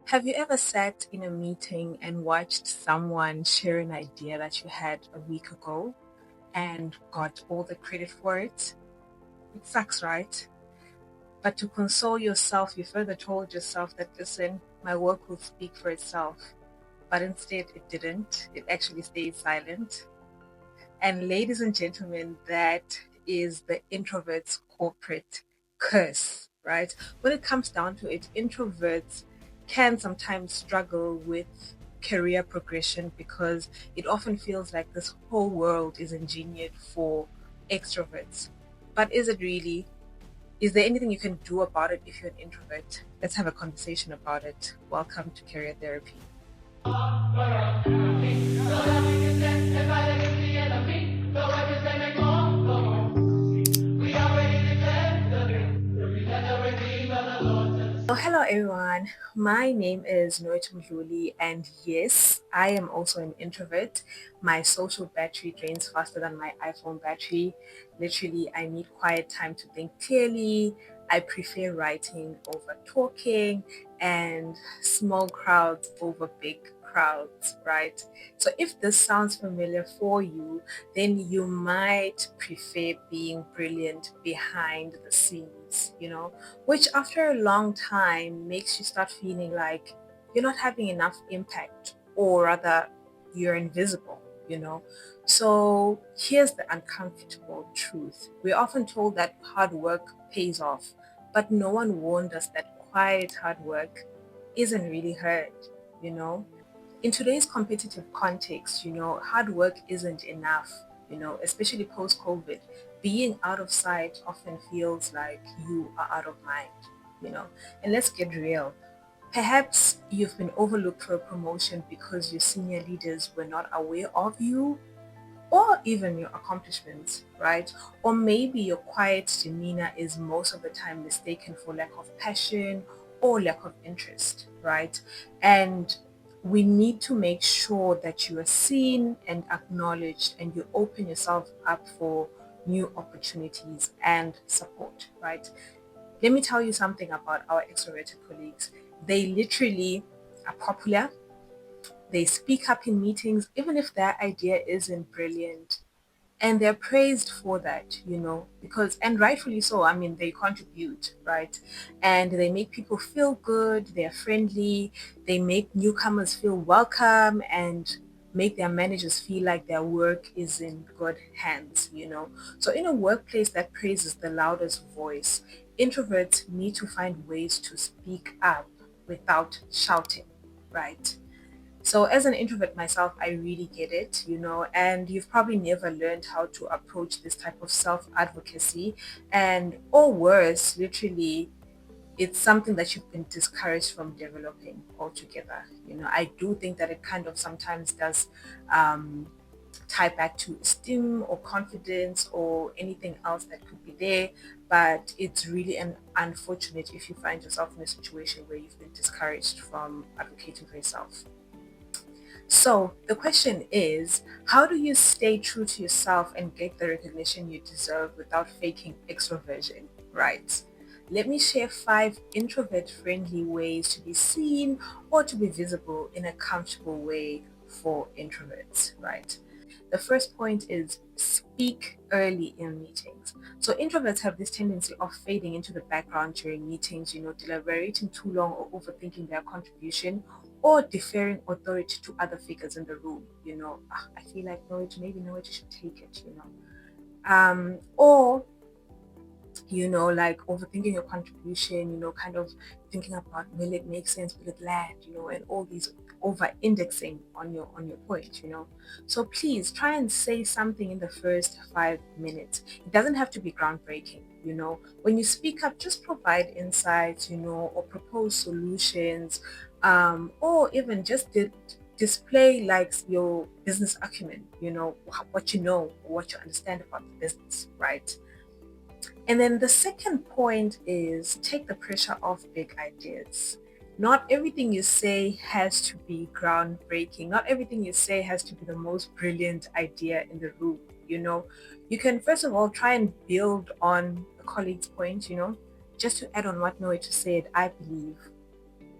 Have you ever sat in a meeting and watched someone share an idea that you had a week ago and got all the credit for it? It sucks, right? But to console yourself, you further told yourself that, listen, my work will speak for itself. But instead, it didn't. It actually stayed silent. And ladies and gentlemen, that is the introvert's corporate curse, right? When it comes down to it, introverts can sometimes struggle with career progression because it often feels like this whole world is engineered for extroverts. But is it really? Is there anything you can do about it if you're an introvert? Let's have a conversation about it. Welcome to Career Therapy. So, hello everyone. My name is Noit Mdluli, and yes, I am also an introvert. My social battery drains faster than my iPhone battery. Literally, I need quiet time to think clearly. I prefer writing over talking and small crowds over big crowds, right? So, if this sounds familiar for you, then you might prefer being brilliant behind the scenes, which after a long time makes you start feeling like you're not having enough impact, or rather, you're invisible, you know. So here's the uncomfortable truth. We're often told that hard work pays off, but no one warned us that quiet hard work isn't really heard, you know. In today's competitive context, hard work isn't enough, especially post COVID. Being out of sight often feels like you are out of mind, you know. And let's get real. Perhaps you've been overlooked for a promotion because your senior leaders were not aware of you or even your accomplishments, right? Or maybe your quiet demeanor is most of the time mistaken for lack of passion or lack of interest, right? And we need to make sure that you are seen and acknowledged and you open yourself up for new opportunities and support, right? Let me tell you something about our extroverted colleagues. They literally are popular, they speak up in meetings, even if their idea isn't brilliant. And they're praised for that, because, and rightfully so, I mean, they contribute, right? And they make people feel good, they're friendly, they make newcomers feel welcome, and make their managers feel like their work is in good hands. So, in a workplace that praises the loudest voice, introverts need to find ways to speak up without shouting, right? So, as an introvert myself, I really get it, and you've probably never learned how to approach this type of self advocacy. And, or worse, literally, it's something that you've been discouraged from developing altogether. I do think that it kind of sometimes does um, tie back to esteem or confidence or anything else that could be there. But it's really unfortunate if you find yourself in a situation where you've been discouraged from advocating for yourself. So the question is, how do you stay true to yourself and get the recognition you deserve without faking extroversion, right? Let me share 5 introvert-friendly ways to be seen or to be visible in a comfortable way for introverts, right? The first point is speak early in meetings. So introverts have this tendency of fading into the background during meetings, deliberating too long or overthinking their contribution or deferring authority to other figures in the room. I feel like Norwich, maybe Norwich should take it. Or like overthinking your contribution, kind of thinking about will it make sense, will it land, and all these over indexing on your point. So please try and say something in the first 5 minutes. It doesn't have to be groundbreaking. When you speak up, just provide insights, or propose solutions, or even just display like your business acumen, what you know or what you understand about the business, right? And then the second point is take the pressure off big ideas. Not everything you say has to be groundbreaking. Not everything you say has to be the most brilliant idea in the room. You can first of all try and build on a colleague's point, just to add on what Noah just said, I believe,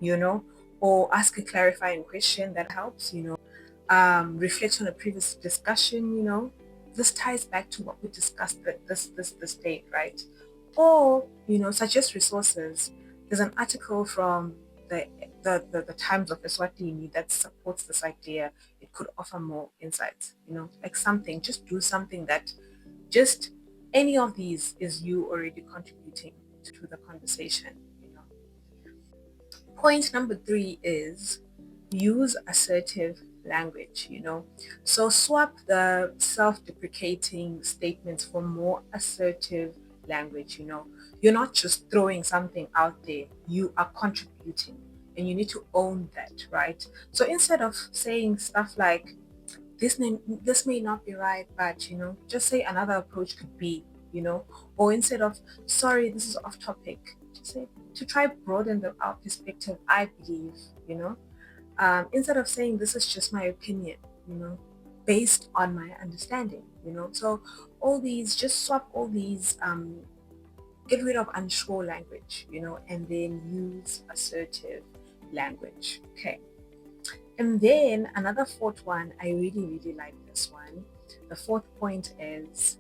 you know, or ask a clarifying question that helps, reflect on a previous discussion, this ties back to what we discussed this date, right? Or, suggest resources. There's an article from the the Times of Eswatini that supports this idea. It could offer more insights, like something, just do something that just any of these is you already contributing to the conversation, you know. Point number three is use assertive language, So swap the self-deprecating statements for more assertive language, You're not just throwing something out there, you are contributing and you need to own that, right? So instead of saying stuff like, this may not be right, but just say another approach could be, or instead of sorry, this is off topic, just say to try broaden our perspective, I believe, instead of saying this is just my opinion, based on my understanding, So all these, just swap all these, get rid of unsure language, and then use assertive language. Okay. And then another fourth one, I really, really like this one. The fourth point is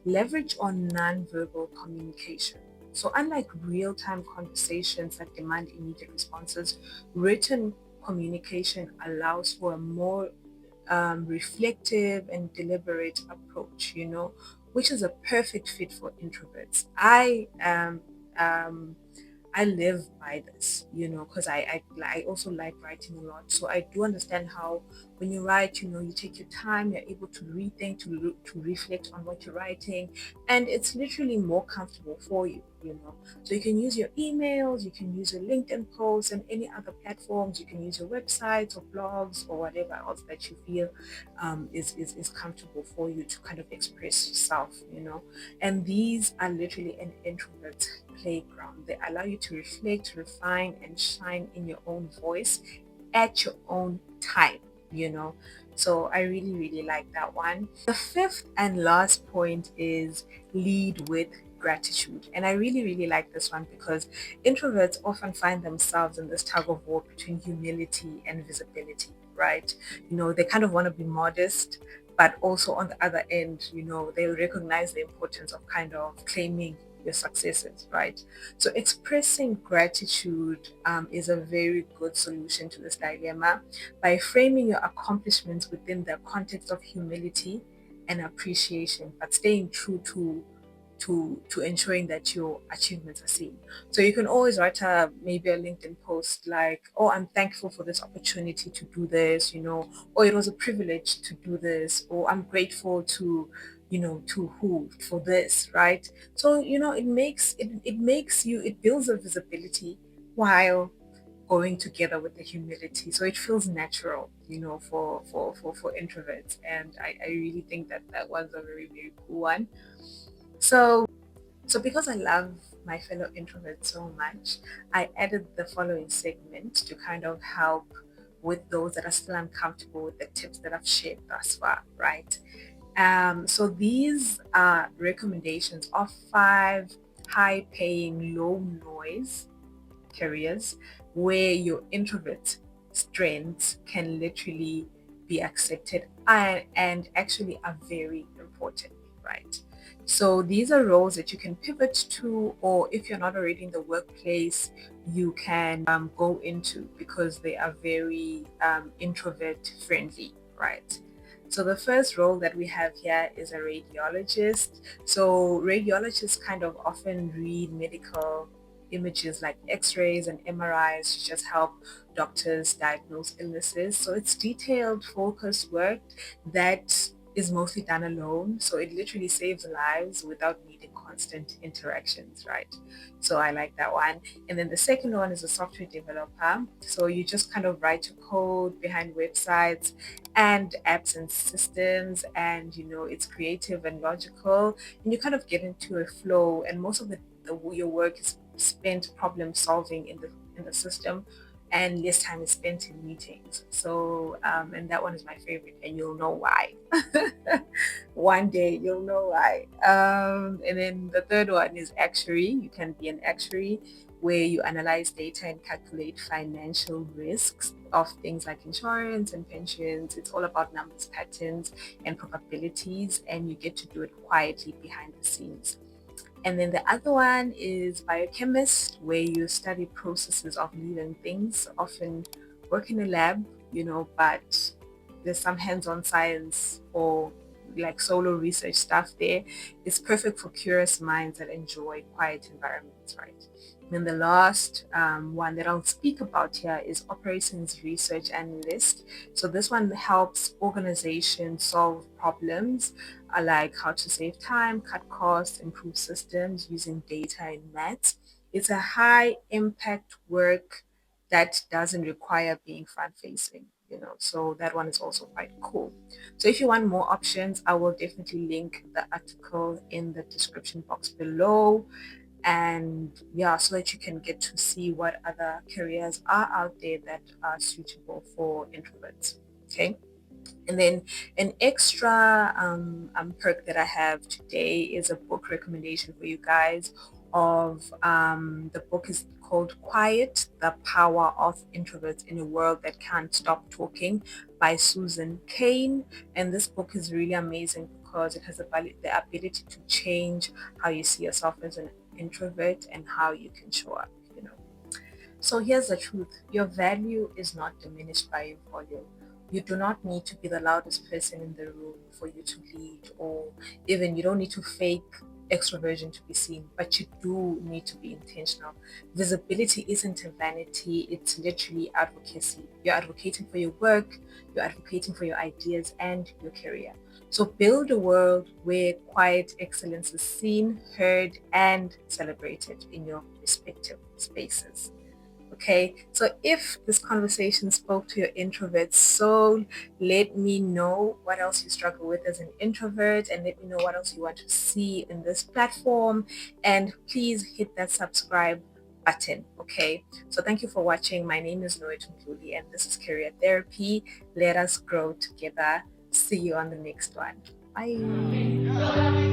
leverage on nonverbal communication. So, unlike real time conversations that demand immediate responses, written communication allows for a more reflective and deliberate approach, which is a perfect fit for introverts. I live by this, because I also like writing a lot. So I do understand how when you write, you take your time, you're able to rethink, to reflect on what you're writing, and it's literally more comfortable for you. So you can use your emails, you can use your LinkedIn posts and any other platforms, you can use your websites or blogs or whatever else that you feel is comfortable for you to kind of express yourself, And these are literally an introvert playground. They allow you to reflect, refine, and shine in your own voice at your own time, So I really, really like that one. The fifth and last point is lead with gratitude. And I really, really like this one because introverts often find themselves in this tug of war between humility and visibility, right? They kind of want to be modest, but also on the other end, they recognize the importance of kind of claiming your successes, right? So expressing gratitude is a very good solution to this dilemma by framing your accomplishments within the context of humility and appreciation, but staying true to ensuring that your achievements are seen. So you can always write maybe a LinkedIn post like, oh, I'm thankful for this opportunity to do this, or it was a privilege to do this, or I'm grateful to, to who for this, right? So, it builds a visibility while going together with the humility. So it feels natural, for introverts. And I really think that that was a very, very cool one. So, because I love my fellow introverts so much, I added the following segment to kind of help with those that are still uncomfortable with the tips that I've shared thus far, right? So these are recommendations of 5 high-paying, low-noise careers where your introvert strengths can literally be accepted and actually are very important, right? So these are roles that you can pivot to, or if you're not already in the workplace, you can go into because they are very introvert friendly, right? So the first role that we have here is a radiologist. So radiologists kind of often read medical images like x-rays and MRIs to just help doctors diagnose illnesses. So it's detailed, focused work that is mostly done alone. So it literally saves lives without needing constant interactions, right? So I like that one. And then the second one is a software developer. So you just kind of write your code behind websites and apps and systems, and it's creative and logical, and you kind of get into a flow, and most of your work is spent problem solving in the system, and less time is spent in meetings. So and that one is my favorite, and you'll know why. One day you'll know why. And then the third one is actuary. You can be an actuary, where you analyze data and calculate financial risks of things like insurance and pensions. It's all about numbers, patterns, and probabilities, and you get to do it quietly behind the scenes. And then the other one is biochemist, where you study processes of living things, often work in a lab, but there's some hands-on science or like solo research stuff there. It's perfect for curious minds that enjoy quiet environments, right? And then the last one that I'll speak about here is operations research analyst. So this one helps organizations solve problems like how to save time, cut costs, improve systems using data and maths. It's a high impact work that doesn't require being front facing, so that one is also quite cool. So if you want more options, I will definitely link the article in the description box below. And yeah, so that you can get to see what other careers are out there that are suitable for introverts. Okay. And then an extra perk that I have today is a book recommendation for you guys. The book is called Quiet: The Power of Introverts in a World That Can't Stop Talking by Susan Cain. And this book is really amazing because it has the ability to change how you see yourself as an introvert and how you can show up. So here's the truth. Your value is not diminished by your volume. You do not need to be the loudest person in the room for you to lead, or even you don't need to fake extroversion to be seen, but you do need to be intentional. Visibility isn't a vanity, it's literally advocacy. You're advocating for your work, you're advocating for your ideas and your career. So build a world where quiet excellence is seen, heard, and celebrated in your respective spaces. Okay, so if this conversation spoke to your introvert soul, let me know what else you struggle with as an introvert, and let me know what else you want to see in this platform. And please hit that subscribe button. Okay, so thank you for watching. My name is Noe Tumdluli, and this is Career Therapy. Let us grow together. See you on the next one. Bye.